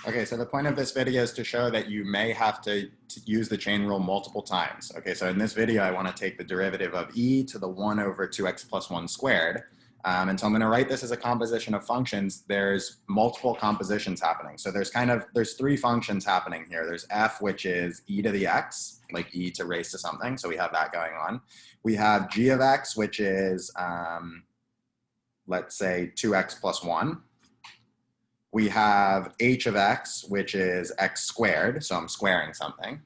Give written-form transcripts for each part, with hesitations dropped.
Okay, so the point of this video is to show that you may have to use the chain rule multiple times. Okay, so in this video, I want to take the derivative of e to the 1 over 2x plus 1 squared. And so I'm going to write this as a composition of functions. There's multiple compositions happening. So there's three functions happening here. There's f, which is e to the x, like e to raise to something. So we have that going on. We have g of x, which is, let's say, 2x plus 1. We have h of x, which is x squared, so I'm squaring something.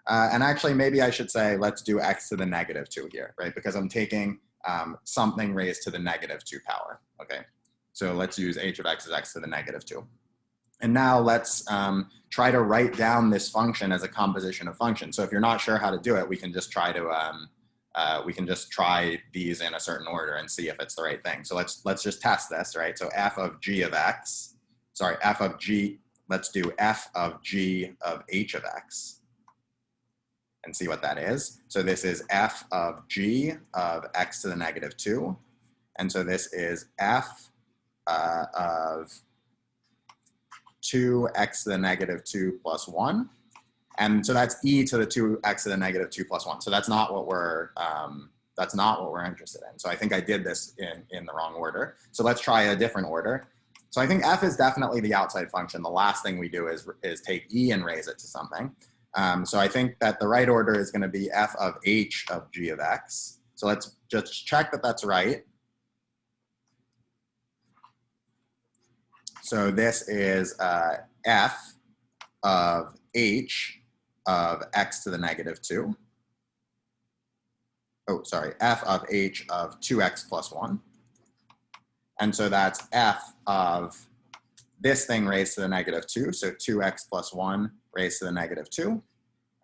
And actually, maybe I should say, let's do x to the negative 2 here, right? Because I'm taking something raised to the negative 2 power, okay? So let's use h of x as x to the negative 2. And now let's try to write down this function as a composition of functions. So if you're not sure how to do it, we can just try these in a certain order and see if it's the right thing. So let's just test this, right? So f of g of x, f of g, let's do f of g of h of x and see what that is. So this is f of g of x to the negative 2. And so this is f of 2x to the negative 2 plus 1. And so that's e to the 2x to the negative 2 plus 1. So that's not what we're interested in. So I think I did this in the wrong order. So let's try a different order. So I think f is definitely the outside function. The last thing we do is take e and raise it to something. So I think that the right order is going to be f of h of g of x. So let's just check that that's right. So this is f of h of x to the negative 2. Oh, sorry, f of h of 2x plus 1. And so that's f of this thing raised to the negative 2, so 2x plus 1 raised to the negative 2.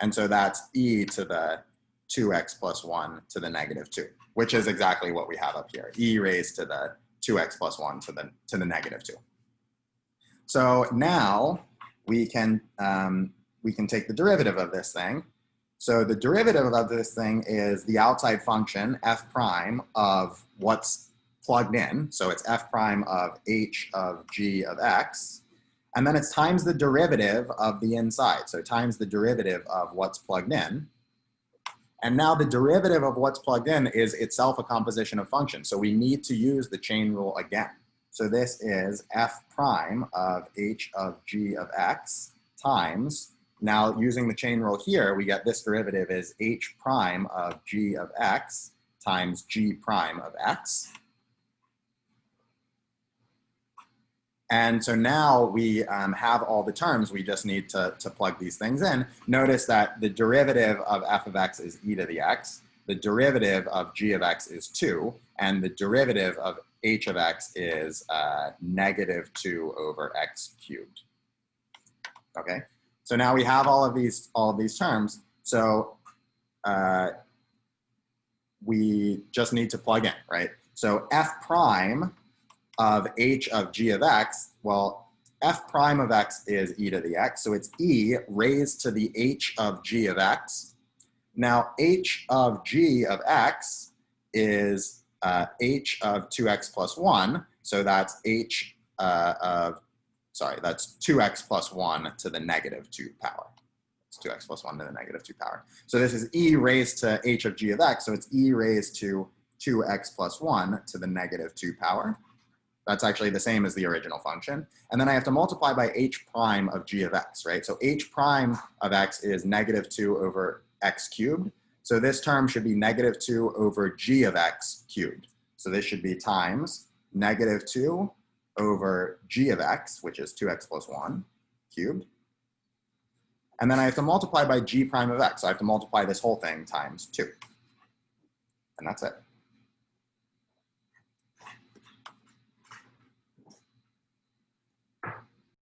And so that's e to the 2x plus 1 to the negative 2, which is exactly what we have up here, e raised to the 2x plus 1 to the negative 2. So now we can take the derivative of this thing. So the derivative of this thing is the outside function f prime of what's plugged in. So it's f prime of h of g of x. And then it's times the derivative of the inside. So times the derivative of what's plugged in. And now the derivative of what's plugged in is itself a composition of functions. So we need to use the chain rule again. So this is f prime of h of g of x times, now using the chain rule here, we get this derivative is h prime of g of x times g prime of x. And so now we have all the terms, we just need to plug these things in. Notice that the derivative of f of x is e to the x, the derivative of g of x is 2, and the derivative of h of x is negative 2 over x cubed. Okay, so now we have all of these terms. So we just need to plug in, right? So f prime of h of g of x, well, f prime of x is e to the x, so it's e raised to the h of g of x. Now h of g of x is h of 2x plus 1, so that's that's 2x plus 1 to the negative 2 power. It's 2x plus 1 to the negative 2 power. So this is e raised to h of g of x, so it's e raised to 2x plus 1 to the negative 2 power. That's actually the same as the original function. And then I have to multiply by h prime of g of x, right? So h prime of x is negative 2 over x cubed. So this term should be negative 2 over g of x cubed. So this should be times negative 2 over g of x, which is 2x plus 1 cubed. And then I have to multiply by g prime of x. So I have to multiply this whole thing times 2. And that's it.